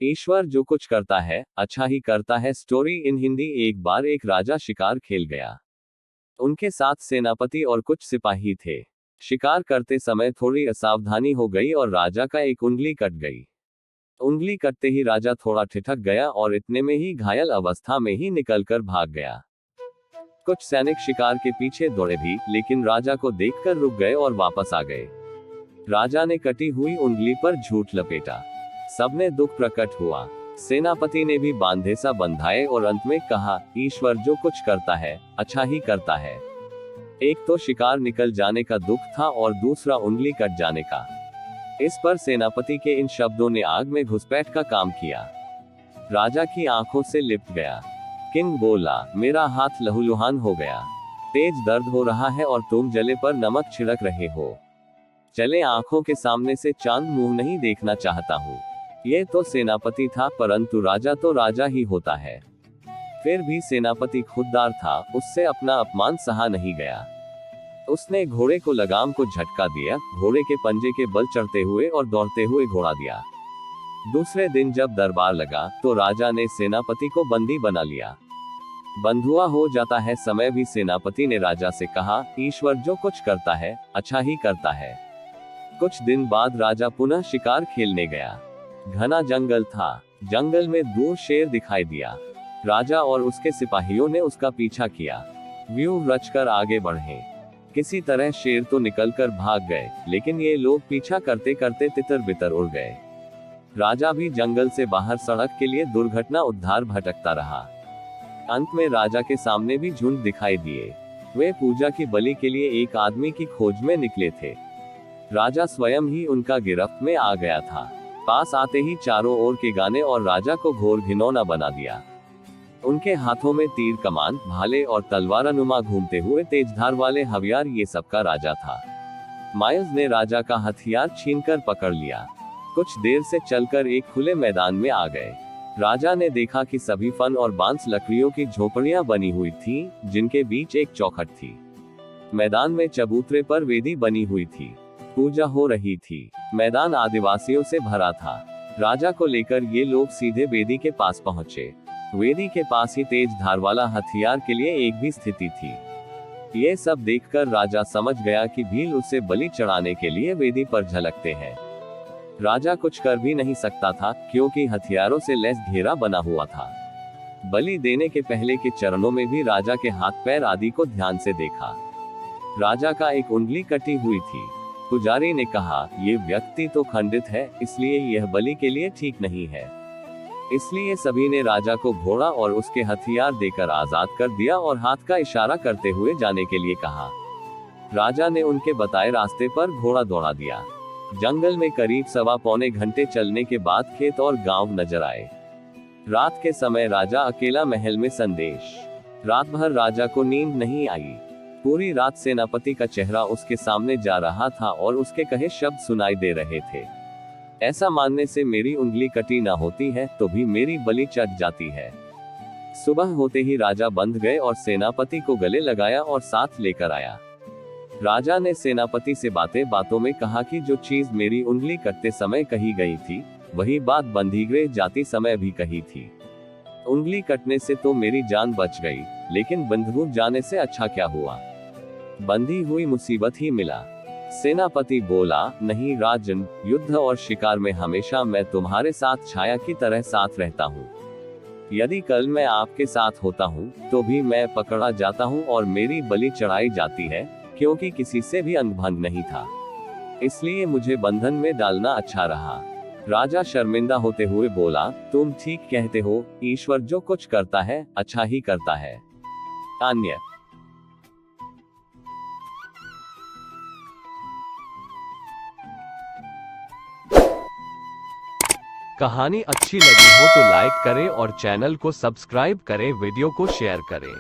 ईश्वर जो कुछ करता है अच्छा ही करता है। Story in Hindi. एक बार एक राजा शिकार खेल गया। उनके साथ सेनापति और कुछ सिपाही थे। शिकार करते समय थोड़ी असावधानी हो गई और राजा का एक उंगली कट गई। उंगली कटते ही राजा थोड़ा ठिठक गया और इतने में ही घायल अवस्था में ही निकलकर भाग गया। कुछ सैनिक शिकार के पीछे दौड़े भी, लेकिन राजा को देखकर रुक गए और वापस आ गए। राजा ने कटी हुई उंगली पर झूठ लपेटा। सबने दुख प्रकट हुआ। सेनापति ने भी बांधे सा बंधाए और अंत में कहा, ईश्वर जो कुछ करता है अच्छा ही करता है। एक तो शिकार निकल जाने का दुख था और दूसरा उंगली कट जाने का। इस पर सेनापति के इन शब्दों ने आग में घुसपैठ का काम किया। राजा की आंखों से लिपट गया। किंग बोला, मेरा हाथ लहूलुहान हो गया, तेज दर्द हो रहा है और तुम जले पर नमक छिड़क रहे हो। चले आंखों के सामने से चांद मुंह नहीं देखना चाहता हूँ। ये तो सेनापति था, परंतु राजा तो राजा ही होता है। फिर भी सेनापति खुददार था, उससे अपना अपमान सहा नहीं गया। उसने घोड़े को लगाम को झटका दिया, घोड़े के पंजे के बल चढ़ते हुए और दौड़ते हुए घोड़ा दिया। दूसरे दिन जब दरबार लगा तो राजा ने सेनापति को बंदी बना लिया। बंधुआ हो जाता है समय भी सेनापति ने राजा से कहा, ईश्वर जो कुछ करता है अच्छा ही करता है। कुछ दिन बाद राजा पुनः शिकार खेलने गया। घना जंगल था। जंगल में दूर शेर दिखाई दिया। राजा और उसके सिपाहियों ने उसका पीछा किया। व्यूह रचकर आगे बढ़े। किसी तरह शेर तो निकलकर भाग गए, लेकिन ये लोग पीछा करते करते तितर बितर उड़ गए। राजा भी जंगल से बाहर सड़क के लिए दुर्घटना उद्धार भटकता रहा। अंत में राजा के सामने भी झुंड दिखाई दिए। वे पूजा की बलि के लिए एक आदमी की खोज में निकले थे। राजा स्वयं ही उनका गिरफ्त में आ गया था। पास आते ही चारों ओर के गाने और राजा को घोर घिनौना बना दिया। उनके हाथों में तीर कमान, भाले और तलवारनुमा घूमते हुए तेजधार वाले हथियार, ये सबका राजा था। माइल्स ने राजा का हथियार छीनकर पकड़ लिया। कुछ देर से चलकर एक खुले मैदान में आ गए। राजा ने देखा कि सभी फन और बांस लकड़ियों की झोपड़ियां बनी हुई थीं, जिनके बीच एक चौखट थी। मैदान में चबूतरे पर वेदी बनी हुई थी। पूजा हो रही थी। मैदान आदिवासियों से भरा था। राजा को लेकर ये लोग सीधे वेदी के पास पहुंचे। वेदी के पास ही तेज धार वाला हथियार के लिए एक भी स्थिति थी। ये सब देखकर राजा समझ गया कि भील उसे बलि चढ़ाने के लिए वेदी पर झलकते हैं। राजा कुछ कर भी नहीं सकता था, क्योंकि हथियारों से लैस घेरा बना हुआ था। बलि देने के पहले के चरणों में भी राजा के हाथ पैर आदि को ध्यान से देखा। राजा का एक उंगली कटी हुई थी। पुजारी ने कहा, ये व्यक्ति तो खंडित है, इसलिए यह बलि के लिए ठीक नहीं है। इसलिए सभी ने राजा को घोड़ा और उसके हथियार देकर आजाद कर दिया और हाथ का इशारा करते हुए जाने के लिए कहा। राजा ने उनके बताए रास्ते पर घोड़ा दौड़ा दिया। जंगल में करीब 1.25 घंटे चलने के बाद खेत और गांव नजर आए। रात के समय राजा अकेला महल में संदेश। रात भर राजा को नींद नहीं आई। पूरी रात सेनापति का चेहरा उसके सामने जा रहा था और उसके कहे शब्द सुनाई दे रहे थे। ऐसा मानने से मेरी उंगली कटी ना होती है तो भी मेरी बलि चढ़ जाती है। सुबह होते ही राजा बंध गए और सेनापति को गले लगाया और साथ लेकर आया। राजा ने सेनापति से बातें बातों में कहा कि जो चीज मेरी उंगली कटते समय कही गई थी, वही बात बंधीगृह जाती समय भी कही थी। उंगली कटने से तो मेरी जान बच गई, लेकिन बंधुर जाने से अच्छा क्या हुआ। बंधी हुई मुसीबत ही मिला। सेनापति बोला, नहीं राजन, युद्ध और शिकार में हमेशा मैं तुम्हारे साथ छाया की तरह साथ रहता हूँ। यदि कल मैं आपके साथ होता हूँ तो भी मैं पकड़ा जाता हूँ और मेरी बलि चढ़ाई जाती है, क्योंकि किसी से भी अंगभंग नहीं था। इसलिए मुझे बंधन में डालना अच्छा रहा। राजा शर्मिंदा होते हुए बोला, तुम ठीक कहते हो, ईश्वर जो कुछ करता है अच्छा ही करता है। अन्य कहानी अच्छी लगी हो तो लाइक करें और चैनल को सब्सक्राइब करें, वीडियो को शेयर करें।